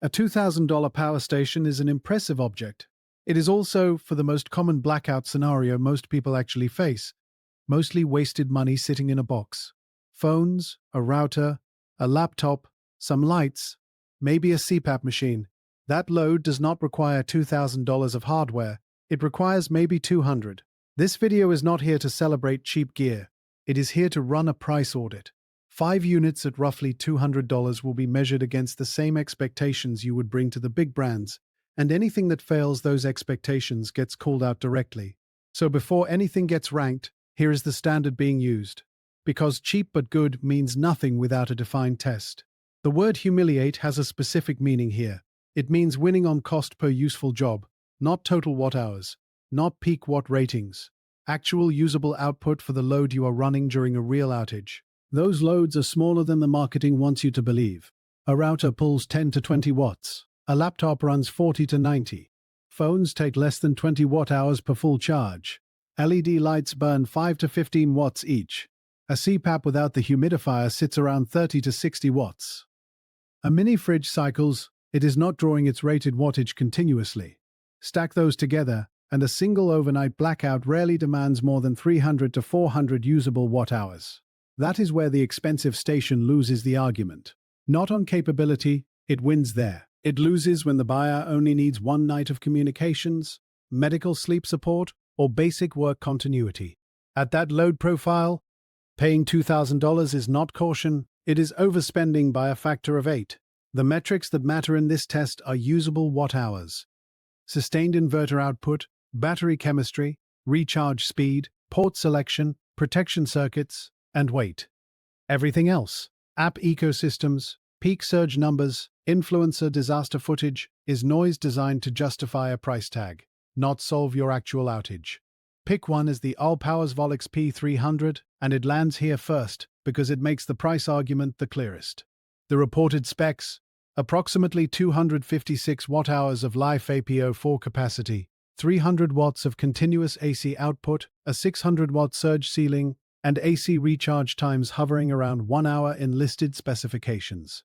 A $2,000 power station is an impressive object. It is also, for the most common blackout scenario most people actually face, mostly wasted money sitting in a box. Phones, a router, a laptop, some lights, maybe a CPAP machine. That load does not require $2,000 of hardware. It requires maybe 200. This video is not here to celebrate cheap gear. It is here to run a price audit. 5 units at roughly $200 will be measured against the same expectations you would bring to the big brands, and anything that fails those expectations gets called out directly. So before anything gets ranked, here is the standard being used. Because cheap but good means nothing without a defined test. The word humiliate has a specific meaning here. It means winning on cost per useful job, not total watt hours, not peak watt ratings, actual usable output for the load you are running during a real outage. Those loads are smaller than the marketing wants you to believe. A router pulls 10 to 20 watts. A laptop runs 40 to 90. Phones take less than 20 watt-hours per full charge. LED lights burn 5 to 15 watts each. A CPAP without the humidifier sits around 30 to 60 watts. A mini fridge cycles, it is not drawing its rated wattage continuously. Stack those together, and a single overnight blackout rarely demands more than 300 to 400 usable watt-hours. That is where the expensive station loses the argument. Not on capability, it wins there. It loses when the buyer only needs one night of communications, medical sleep support, or basic work continuity. At that load profile, paying $2,000 is not caution, it is overspending by a factor of 8. The metrics that matter in this test are usable watt-hours, sustained inverter output, battery chemistry, recharge speed, port selection, protection circuits, and weight. Everything else, app ecosystems, peak surge numbers, influencer disaster footage, is noise designed to justify a price tag, not solve your actual outage. Pick one as the Allpowers Volix P300, and it lands here first because it makes the price argument the clearest. The reported specs: approximately 256 watt-hours of live APO4 capacity, 300 watts of continuous AC output, a 600-watt surge ceiling, and AC recharge times hovering around 1 hour in listed specifications.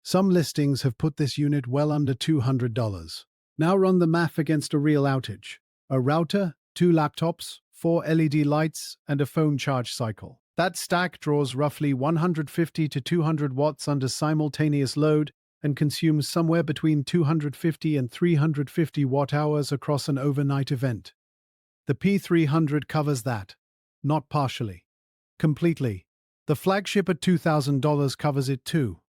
Some listings have put this unit well under $200. Now run the math against a real outage. A router, 2 laptops, 4 LED lights, and a phone charge cycle. That stack draws roughly 150 to 200 watts under simultaneous load and consumes somewhere between 250 and 350 watt-hours across an overnight event. The P300 covers that, not partially. Completely. The flagship at $2,000 covers it too.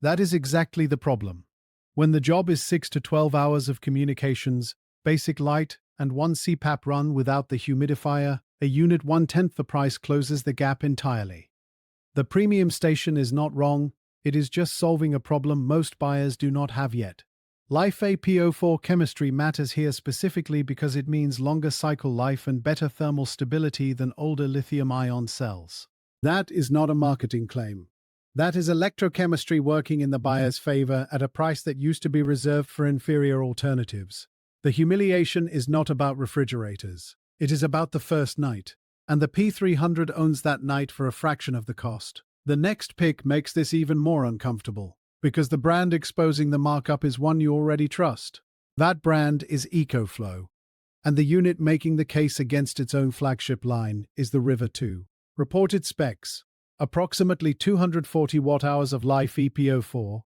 That is exactly the problem. When the job is 6 to 12 hours of communications, basic light, and one CPAP run without the humidifier, a unit 1/10 the price closes the gap entirely. The premium station is not wrong, it is just solving a problem most buyers do not have yet. Life APO4 chemistry matters here specifically because it means longer cycle life and better thermal stability than older lithium-ion cells. That is not a marketing claim. That is electrochemistry working in the buyer's favor at a price that used to be reserved for inferior alternatives. The humiliation is not about refrigerators. It is about the first night. And the P300 owns that night for a fraction of the cost. The next pick makes this even more uncomfortable, because the brand exposing the markup is one you already trust. That brand is EcoFlow. And the unit making the case against its own flagship line is the River 2. Reported specs: approximately 240 watt-hours of live EPO4,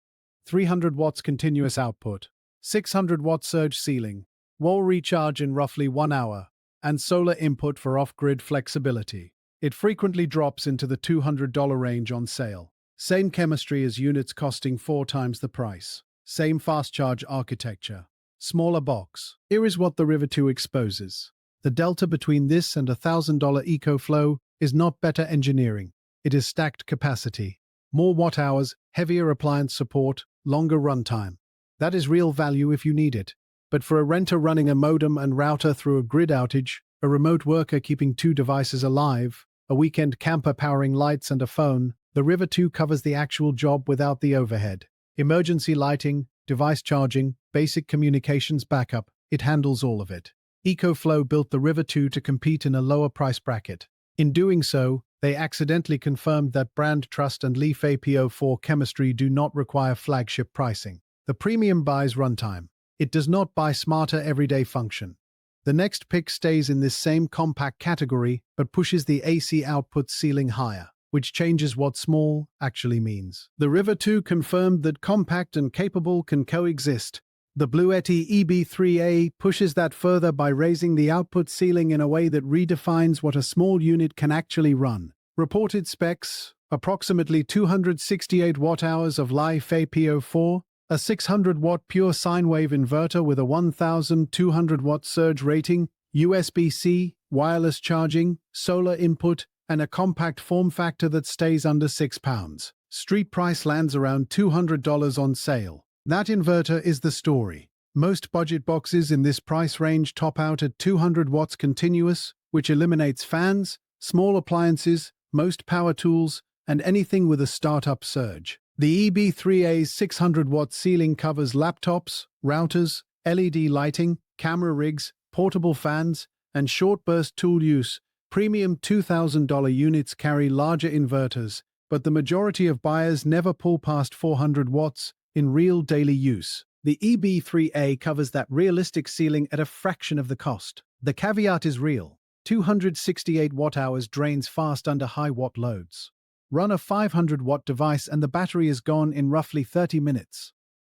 300 watts continuous output, 600 watt surge ceiling, wall recharge in roughly 1 hour, and solar input for off-grid flexibility. It frequently drops into the $200 range on sale. Same chemistry as units costing 4 times the price. Same fast charge architecture. Smaller box. Here is what the River 2 exposes. The delta between this and $1,000 EcoFlow is not better engineering. It is stacked capacity. More watt-hours, heavier appliance support, longer runtime. That is real value if you need it. But for a renter running a modem and router through a grid outage, a remote worker keeping 2 devices alive, a weekend camper powering lights and a phone, the River 2 covers the actual job without the overhead. Emergency lighting, device charging, basic communications backup, it handles all of it. EcoFlow built the River 2 to compete in a lower price bracket. In doing so, they accidentally confirmed that brand trust and Leaf APO4 chemistry do not require flagship pricing. The premium buys runtime. It does not buy smarter everyday function. The next pick stays in this same compact category but pushes the AC output ceiling higher, which changes what small actually means. The River 2 confirmed that compact and capable can coexist. The Bluetti EB3A pushes that further by raising the output ceiling in a way that redefines what a small unit can actually run. Reported specs: approximately 268 watt-hours of LiFePO4, a 600-watt pure sine wave inverter with a 1,200-watt surge rating, USB-C, wireless charging, solar input, and a compact form factor that stays under £6. Street price lands around $200 on sale. That inverter is the story. Most budget boxes in this price range top out at 200 watts continuous, which eliminates fans, small appliances, most power tools, and anything with a startup surge. The EB3A's 600-watt ceiling covers laptops, routers, LED lighting, camera rigs, portable fans, and short-burst tool use. Premium $2,000 units carry larger inverters, but the majority of buyers never pull past 400 watts in real daily use. The EB3A covers that realistic ceiling at a fraction of the cost. The caveat is real. 268 watt-hours drains fast under high-watt loads. Run a 500-watt device and the battery is gone in roughly 30 minutes.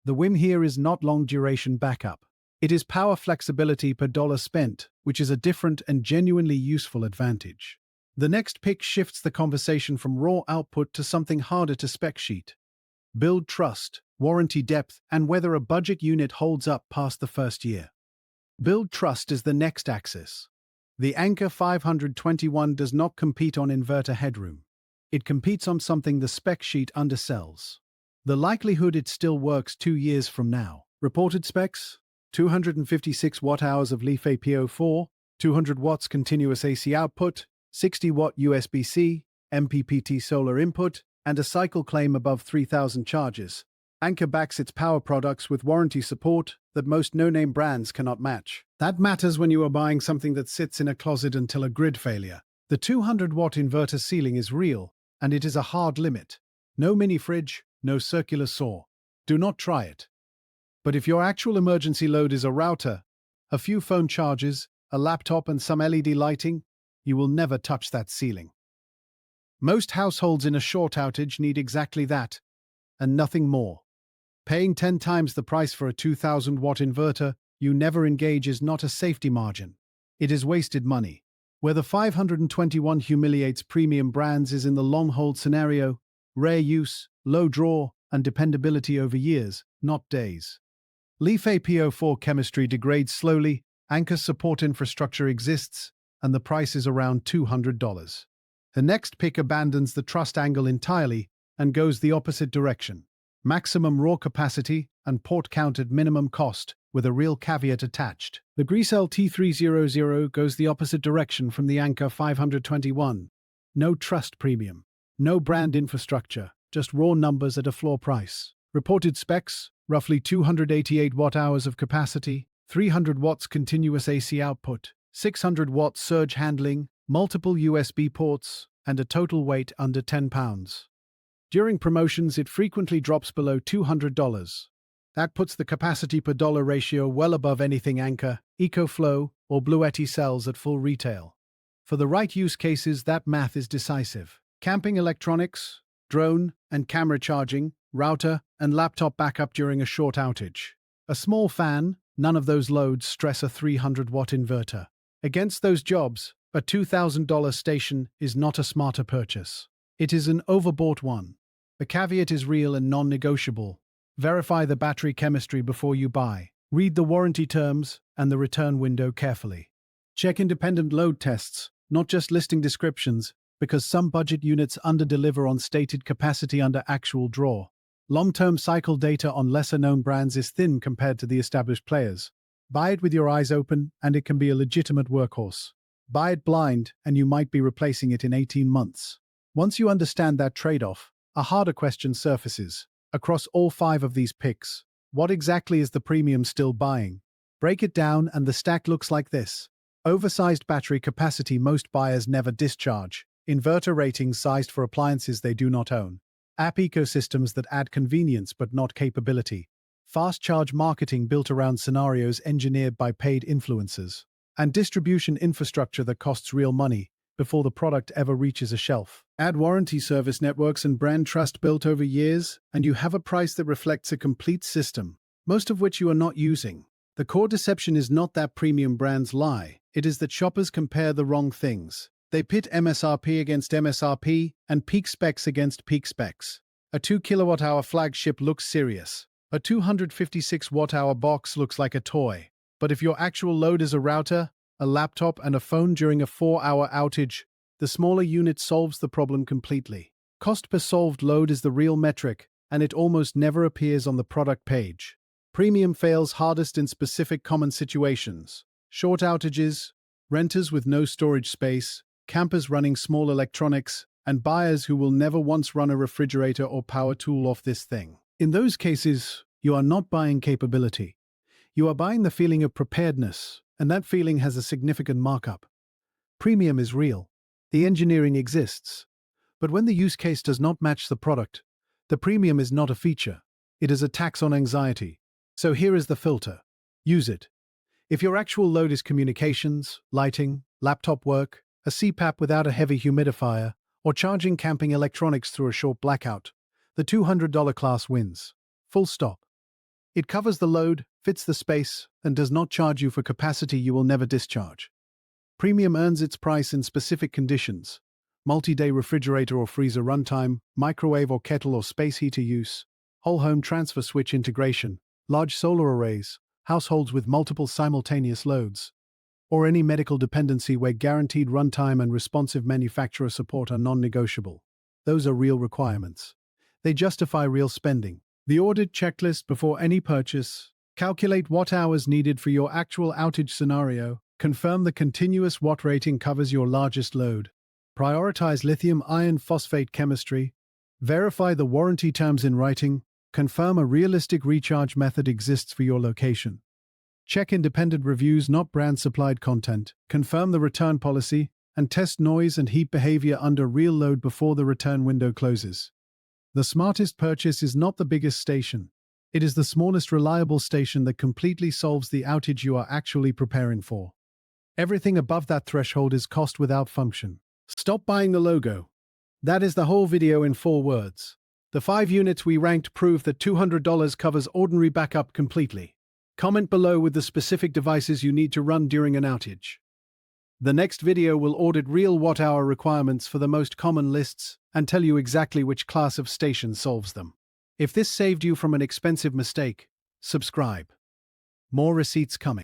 The win here is not long-duration backup. It is power flexibility per dollar spent, which is a different and genuinely useful advantage. The next pick shifts the conversation from raw output to something harder to spec sheet. Build trust, warranty depth, and whether a budget unit holds up past the first year. Build trust is the next axis. The Anker 521 does not compete on inverter headroom. It competes on something the spec sheet undersells. The likelihood it still works 2 years from now. Reported specs: 256 watt-hours of LiFePO4, 200 watts continuous AC output, 60-watt USB-C, MPPT solar input, and a cycle claim above 3,000 charges. Anker backs its power products with warranty support that most no-name brands cannot match. That matters when you are buying something that sits in a closet until a grid failure. The 200-watt inverter ceiling is real, and it is a hard limit. No mini fridge, no circular saw. Do not try it. But if your actual emergency load is a router, a few phone charges, a laptop, and some LED lighting, you will never touch that ceiling. Most households in a short outage need exactly that, and nothing more. Paying 10 times the price for a 2,000-watt inverter you never engage is not a safety margin. It is wasted money. Where the 521 humiliates premium brands is in the long-hold scenario: rare use, low draw, and dependability over years, not days. LiFePO4 chemistry degrades slowly, Anker support infrastructure exists, and the price is around $200. The next pick abandons the trust angle entirely and goes the opposite direction. Maximum raw capacity and port count at minimum cost, with a real caveat attached. The Grisel T300 goes the opposite direction from the Anker 521. No trust premium, no brand infrastructure, just raw numbers at a floor price. Reported specs: roughly 288 watt-hours of capacity, 300 watts continuous AC output, 600 watts surge handling, multiple USB ports, and a total weight under 10 pounds. During promotions, it frequently drops below $200. That puts the capacity per dollar ratio well above anything Anker, EcoFlow, or Bluetti sells at full retail. For the right use cases, that math is decisive. Camping electronics, drone and camera charging, router and laptop backup during a short outage. A small fan, none of those loads stress a 300-watt inverter. Against those jobs, a $2,000 station is not a smarter purchase. It is an overbought one. The caveat is real and non-negotiable. Verify the battery chemistry before you buy. Read the warranty terms and the return window carefully. Check independent load tests, not just listing descriptions, because some budget units underdeliver on stated capacity under actual draw. Long-term cycle data on lesser-known brands is thin compared to the established players. Buy it with your eyes open, and it can be a legitimate workhorse. Buy it blind, and you might be replacing it in 18 months. Once you understand that trade-off, a harder question surfaces. Across all 5 of these picks, what exactly is the premium still buying? Break it down, and the stack looks like this. Oversized battery capacity most buyers never discharge. Inverter ratings sized for appliances they do not own. App ecosystems that add convenience but not capability. fast charge marketing built around scenarios engineered by paid influencers, and distribution infrastructure that costs real money before the product ever reaches a shelf. Add warranty service networks and brand trust built over years, and you have a price that reflects a complete system, most of which you are not using. The core deception is not that premium brands lie, it is that shoppers compare the wrong things. They pit MSRP against MSRP and peak specs against peak specs. A 2 kWh flagship looks serious. A 256 Wh box looks like a toy. But if your actual load is a router, a laptop, and a phone during a 4-hour outage, the smaller unit solves the problem completely. Cost per solved load is the real metric, and it almost never appears on the product page. Premium fails hardest in specific common situations: short outages, renters with no storage space, campers running small electronics, and buyers who will never once run a refrigerator or power tool off this thing. In those cases, you are not buying capability. You are buying the feeling of preparedness, and that feeling has a significant markup. Premium is real. The engineering exists. But when the use case does not match the product, the premium is not a feature. It is a tax on anxiety. So here is the filter. Use it. If your actual load is communications, lighting, laptop work, a CPAP without a heavy humidifier, or charging camping electronics through a short blackout, the $200 class wins. Full stop. It covers the load, fits the space, and does not charge you for capacity you will never discharge. Premium earns its price in specific conditions: multi-day refrigerator or freezer runtime, microwave or kettle or space heater use, whole home transfer switch integration, large solar arrays, households with multiple simultaneous loads, or any medical dependency where guaranteed runtime and responsive manufacturer support are non-negotiable. Those are real requirements. They justify real spending. The audit checklist before any purchase: calculate watt hours needed for your actual outage scenario, confirm the continuous watt rating covers your largest load, prioritize lithium iron phosphate chemistry, verify the warranty terms in writing, confirm a realistic recharge method exists for your location. Check independent reviews, not brand-supplied content, confirm the return policy, and test noise and heat behavior under real load before the return window closes. The smartest purchase is not the biggest station. It is the smallest reliable station that completely solves the outage you are actually preparing for. Everything above that threshold is cost without function. Stop buying the logo. That is the whole video in 4 words. The 5 units we ranked prove that $200 covers ordinary backup completely. Comment below with the specific devices you need to run during an outage. The next video will audit real watt-hour requirements for the most common lists and tell you exactly which class of station solves them. If this saved you from an expensive mistake, subscribe. More receipts coming.